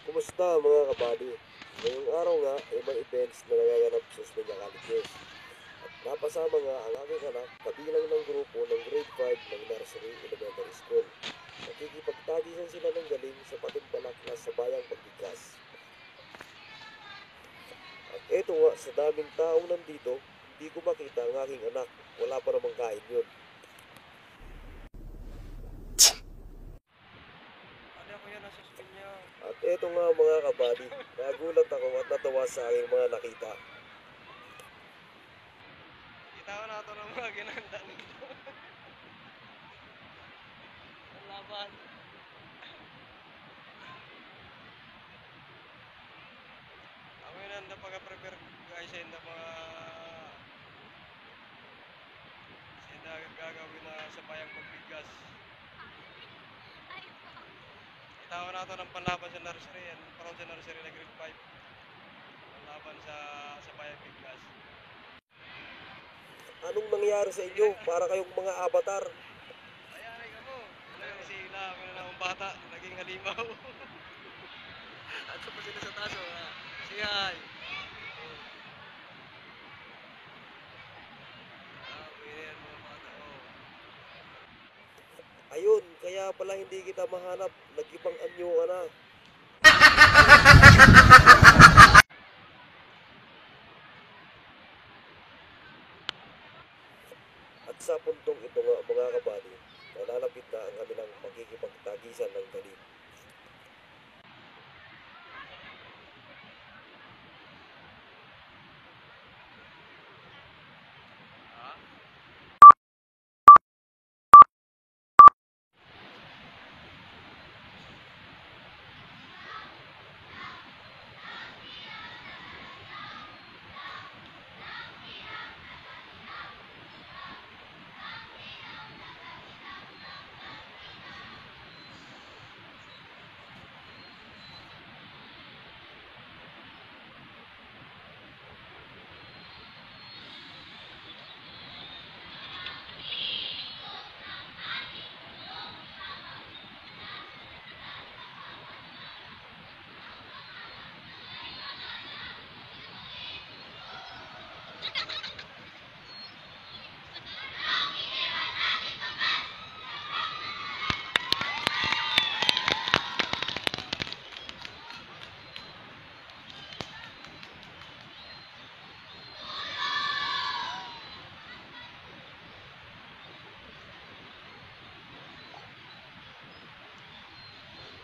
Kumusta mga kabady? Ngayong araw nga ay may events na nagaganap sa Osmeña Colleges. At napasama nga ang aking anak kabilang ng grupo ng grade 5 ng Nursery Elementary School. Nakikipagtagisan sila ng galing sa patimpalak na sabayang pagbigkas. At eto nga, sa daming taong nandito, hindi ko makita ang aking anak. Wala pa namang kain yun. At eto nga mga kabady, nagulat ako at natawa sa aking mga nakita. Kita ko na ito ng mga ginanda nito. Ang laban. Ako yun ang napaka-prepare guys sa mga gagawin na sa bayang pagbigas. Kita ko na ito ng panlaban sa nursery. Parang sa nursery na grade 5. Panlaban sa bayang bigas. Anong nangyari sa inyo? Para kayong mga avatar. Ayan ay kamo. Ngayon sila, ako na akong bata, naging halimaw. At sa pa sila sa taso, say hi. Pwede yan mga bata, Ayun, kaya pala hindi kita mahanap. Nag-ibang anyo ka na. At sa puntong ito nga mga kabady, nalalapit na ang kanilang pakikipagtagisan ng galing.